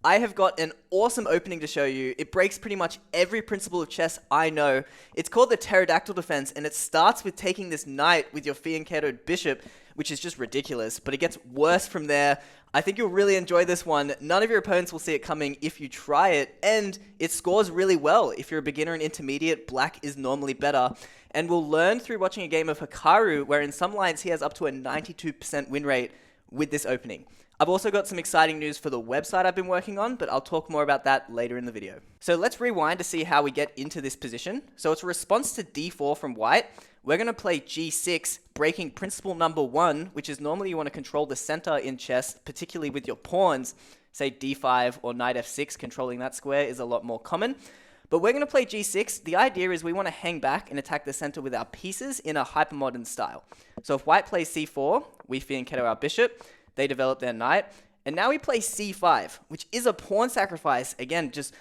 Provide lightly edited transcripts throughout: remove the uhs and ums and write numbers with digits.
I have got an awesome opening to show you. It breaks pretty much every principle of chess I know. It's called the Pterodactyl defense, and it starts with taking this knight with your fianchettoed bishop, which is just ridiculous, but it gets worse from there. I think you'll really enjoy this one. None of your opponents will see it coming if you try it, and it scores really well. If you're a beginner and intermediate, black is normally better. And we'll learn through watching a game of Hikaru, where in some lines he has up to a 92% win rate with this opening. I've also got some exciting news for the website I've been working on, but I'll talk more about that later in the video. So let's rewind to see how we get into this position. So it's a response to d4 from white. We're going to play g6, breaking principle number 1, which is normally you want to control the center in chess, particularly with your pawns. Say d5 or knight f6, controlling that square is a lot more common. But we're going to play g6. The idea is we want to hang back and attack the center with our pieces in a hypermodern style. So if white plays c4, we fianchetto our bishop. They develop their knight. And now we play c5, which is a pawn sacrifice. Again, just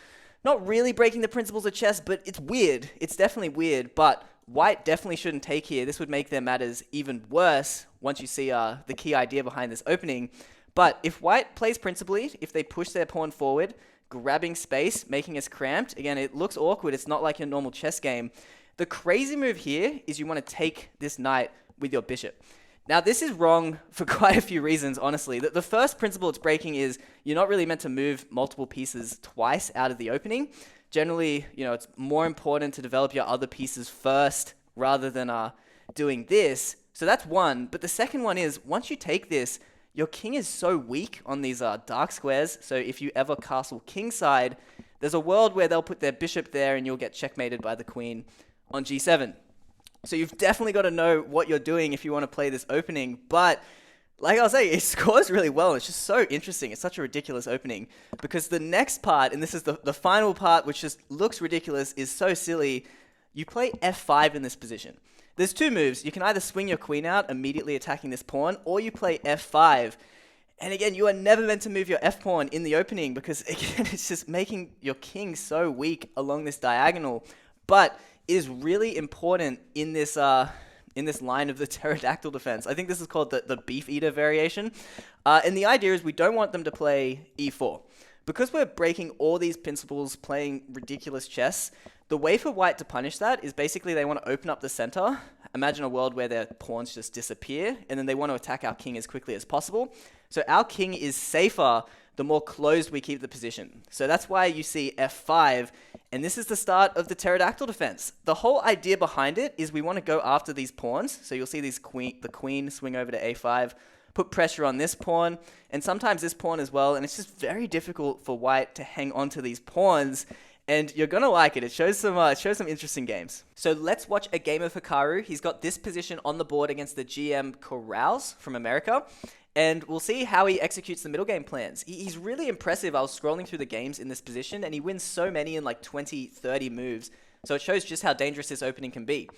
not really breaking the principles of chess, but it's weird. It's definitely weird, but white definitely shouldn't take here. This would make their matters even worse once you see the key idea behind this opening. But if white plays principally, if they push their pawn forward, grabbing space, making us cramped, again, it looks awkward. It's not like your normal chess game. The crazy move here is you want to take this knight with your bishop. Now, this is wrong for quite a few reasons, honestly. The first principle it's breaking is you're not really meant to move multiple pieces twice out of the opening. Generally, it's more important to develop your other pieces first rather than doing this. So that's one. But the second one is, once you take this, your king is so weak on these dark squares. So if you ever castle kingside, there's a world where they'll put their bishop there and you'll get checkmated by the queen on g7. So you've definitely got to know what you're doing if you want to play this opening. But like I was saying, it scores really well. It's just so interesting. It's such a ridiculous opening because the next part, and this is the final part, which just looks ridiculous, is so silly. You play f5 in this position. There's two moves. You can either swing your queen out, immediately attacking this pawn, or you play f5. And again, you are never meant to move your f-pawn in the opening because, again, it's just making your king so weak along this diagonal. But is really important in this line of the pterodactyl defense. I think this is called the beefeater variation. And the idea is we don't want them to play e4. Because we're breaking all these principles, playing ridiculous chess, the way for white to punish that is basically they want to open up the center. Imagine a world where their pawns just disappear, and then they want to attack our king as quickly as possible. So our king is safer the more closed we keep the position. So that's why you see f5, and this is the start of the pterodactyl defense. The whole idea behind it is we want to go after these pawns. So you'll see the queen swing over to a5, put pressure on this pawn, and sometimes this pawn as well, and it's just very difficult for white to hang on to these pawns, and you're going to like it. It shows some interesting games. So let's watch a game of Hikaru. He's got this position on the board against the GM Corrals from America. And we'll see how he executes the middle game plans. He's really impressive. I was scrolling through the games in this position, and he wins so many in like 20, 30 moves. So it shows just how dangerous this opening can be.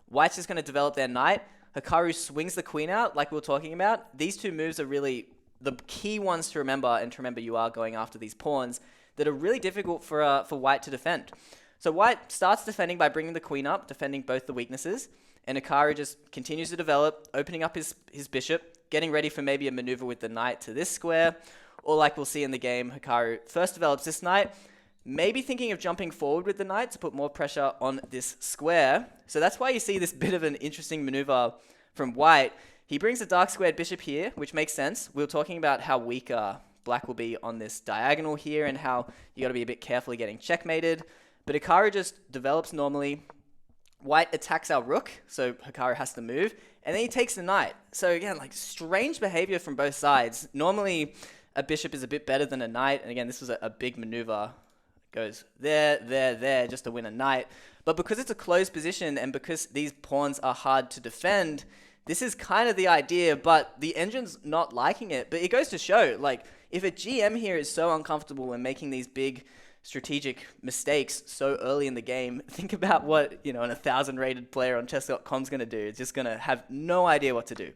White's just going to develop their knight. Hikaru swings the queen out, like we were talking about. These two moves are really the key ones to remember, and to remember you are going after these pawns that are really difficult for white to defend. So white starts defending by bringing the queen up, defending both the weaknesses. And Hikaru just continues to develop, opening up his bishop, getting ready for maybe a maneuver with the knight to this square. Or like we'll see in the game, Hikaru first develops this knight, maybe thinking of jumping forward with the knight to put more pressure on this square. So that's why you see this bit of an interesting maneuver from white. He brings a dark squared bishop here, which makes sense. We were talking about how weak black will be on this diagonal here and how you got to be a bit carefully getting checkmated. But Hikaru just develops normally. White attacks our rook, so Hikaru has to move, and then he takes the knight. So again, like strange behavior from both sides. Normally, a bishop is a bit better than a knight, and again, this was a big maneuver. It goes there, just to win a knight. But because it's a closed position, and because these pawns are hard to defend, this is kind of the idea, but the engine's not liking it. But it goes to show, like, if a GM here is so uncomfortable in making these big strategic mistakes so early in the game, think about what, an 1,000 rated player on chess.com is going to do. It's just going to have no idea what to do.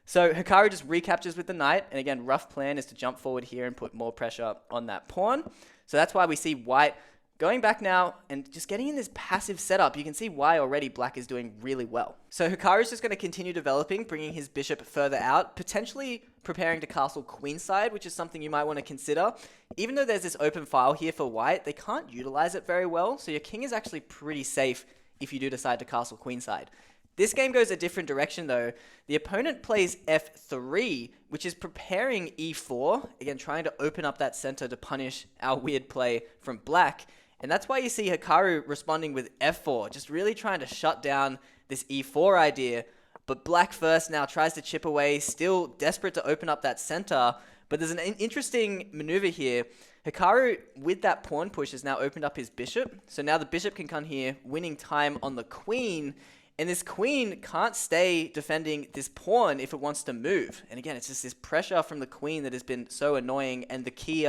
So Hikaru just recaptures with the knight. And again, rough plan is to jump forward here and put more pressure on that pawn. So that's why we see white Going back now and just getting in this passive setup, you can see why already black is doing really well. So Hikaru's just going to continue developing, bringing his bishop further out, potentially preparing to castle queenside, which is something you might want to consider. Even though there's this open file here for white, they can't utilize it very well, so your king is actually pretty safe if you do decide to castle queenside. This game goes a different direction though. The opponent plays f3, which is preparing e4, again trying to open up that center to punish our weird play from black. And that's why you see Hikaru responding with f4, just really trying to shut down this e4 idea. But black first now tries to chip away, still desperate to open up that center. But there's an interesting maneuver here. Hikaru, with that pawn push, has now opened up his bishop. So now the bishop can come here, winning time on the queen. And this queen can't stay defending this pawn if it wants to move. And again, it's just this pressure from the queen that has been so annoying, and the key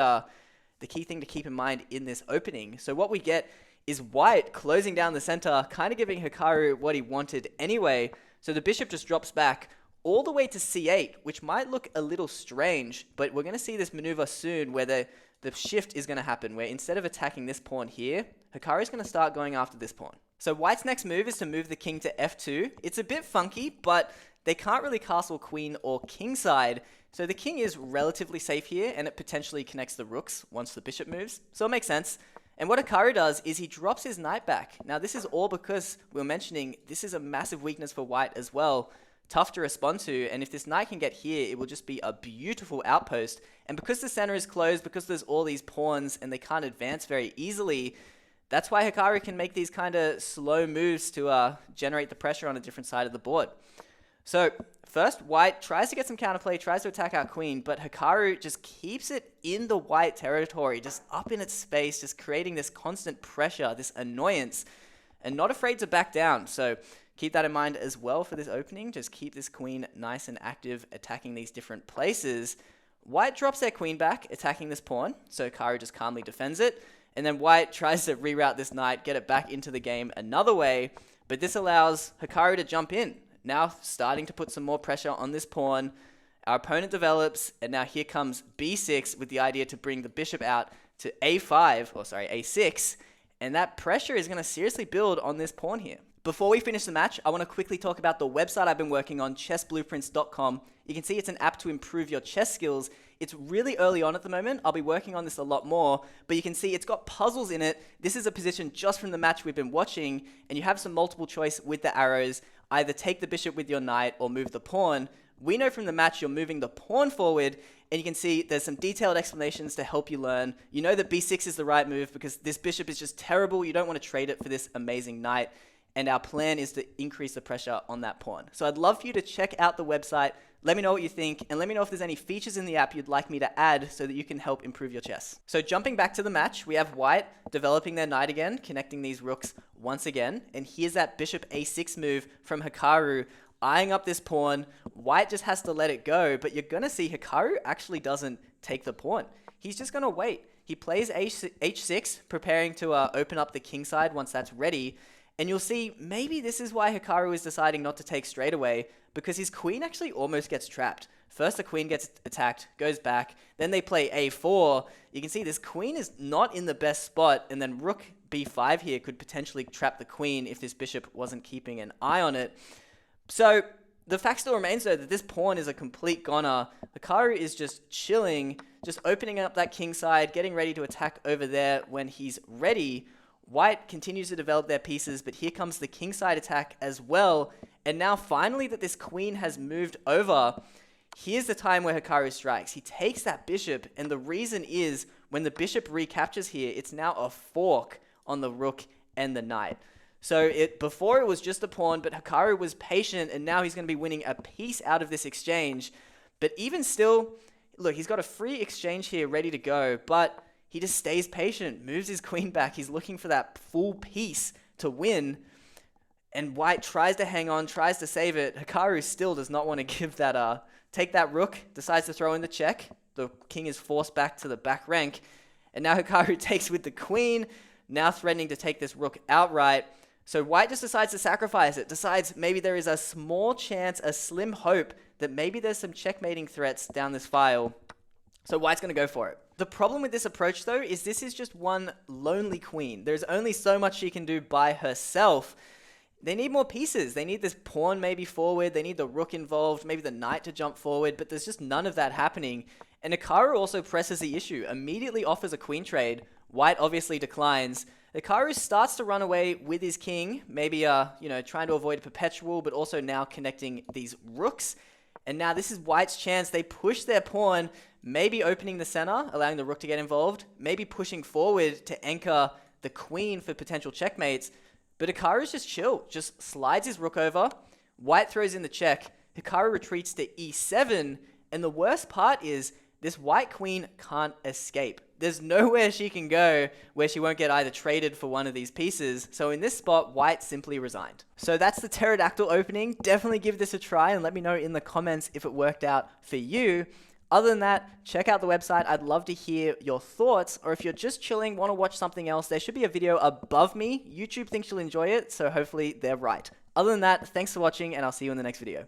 thing to keep in mind in this opening. So what we get is white closing down the center, kind of giving Hikaru what he wanted anyway. So the bishop just drops back all the way to c8, which might look a little strange, but we're going to see this maneuver soon where the shift is going to happen, where instead of attacking this pawn here, Hikaru is going to start going after this pawn. So white's next move is to move the king to f2. It's a bit funky, but they can't really castle queen or kingside. So the king is relatively safe here, and it potentially connects the rooks once the bishop moves. So it makes sense. And what Hikaru does is he drops his knight back. Now this is all because we were mentioning this is a massive weakness for white as well. Tough to respond to, and if this knight can get here, it will just be a beautiful outpost. And because the center is closed, because there's all these pawns and they can't advance very easily, that's why Hikaru can make these kind of slow moves to generate the pressure on a different side of the board. So first, white tries to get some counterplay, tries to attack our queen, but Hikaru just keeps it in the white territory, just up in its space, just creating this constant pressure, this annoyance, and not afraid to back down. So keep that in mind as well for this opening. Just keep this queen nice and active, attacking these different places. White drops their queen back, attacking this pawn, so Hikaru just calmly defends it. And then white tries to reroute this knight, get it back into the game another way, but this allows Hikaru to jump in. Now starting to put some more pressure on this pawn. Our opponent develops, and now here comes b6 with the idea to bring the bishop out to a6, and that pressure is going to seriously build on this pawn here. Before we finish the match, I want to quickly talk about the website I've been working on, chessblueprints.com. You can see it's an app to improve your chess skills. It's really early on at the moment. I'll be working on this a lot more, but you can see it's got puzzles in it. This is a position just from the match we've been watching, and you have some multiple choice with the arrows. Either take the bishop with your knight or move the pawn. We know from the match you're moving the pawn forward, and you can see there's some detailed explanations to help you learn. You know that b6 is the right move because this bishop is just terrible. You don't want to trade it for this amazing knight. And our plan is to increase the pressure on that pawn. So I'd love for you to check out the website. Let me know what you think, and let me know if there's any features in the app you'd like me to add so that you can help improve your chess. So jumping back to the match, we have white developing their knight again, connecting these rooks once again. And here's that bishop a6 move from Hikaru, eyeing up this pawn. White just has to let it go, but you're going to see Hikaru actually doesn't take the pawn. He's just going to wait. He plays h6, preparing to open up the king side once that's ready. And you'll see maybe this is why Hikaru is deciding not to take straight away, because his queen actually almost gets trapped. First the queen gets attacked, goes back, then they play a4. You can see this queen is not in the best spot, and then rook b5 here could potentially trap the queen if this bishop wasn't keeping an eye on it. So the fact still remains though that this pawn is a complete goner. Hikaru is just chilling, just opening up that king side, getting ready to attack over there when he's ready. White continues to develop their pieces, but here comes the kingside attack as well. And now finally that this queen has moved over, here's the time where Hikaru strikes. He takes that bishop, and the reason is when the bishop recaptures here, it's now a fork on the rook and the knight. So before it was just a pawn, but Hikaru was patient, and now he's going to be winning a piece out of this exchange. But even still, look, he's got a free exchange here ready to go, but he just stays patient, moves his queen back. He's looking for that full piece to win. And white tries to hang on, tries to save it. Hikaru still does not want to give that, take that rook, decides to throw in the check. The king is forced back to the back rank. And now Hikaru takes with the queen, now threatening to take this rook outright. So white just decides to sacrifice it, decides maybe there is a small chance, a slim hope that maybe there's some checkmating threats down this file. So white's going to go for it. The problem with this approach, though, is this is just one lonely queen. There's only so much she can do by herself. They need more pieces. They need this pawn maybe forward. They need the rook involved, maybe the knight to jump forward, but there's just none of that happening. And Hikaru also presses the issue, immediately offers a queen trade. White obviously declines. Hikaru starts to run away with his king, maybe trying to avoid a perpetual, but also now connecting these rooks. And now this is White's chance. They push their pawn, maybe opening the center, allowing the rook to get involved, maybe pushing forward to anchor the queen for potential checkmates. But Hikaru's just chill, just slides his rook over. White throws in the check. Hikaru retreats to e7. And the worst part is this white queen can't escape. There's nowhere she can go where she won't get either traded for one of these pieces. So in this spot, White simply resigned. So that's the Pterodactyl opening. Definitely give this a try and let me know in the comments if it worked out for you. Other than that, check out the website. I'd love to hear your thoughts. Or if you're just chilling, want to watch something else, there should be a video above me. YouTube thinks you'll enjoy it, so hopefully they're right. Other than that, thanks for watching, and I'll see you in the next video.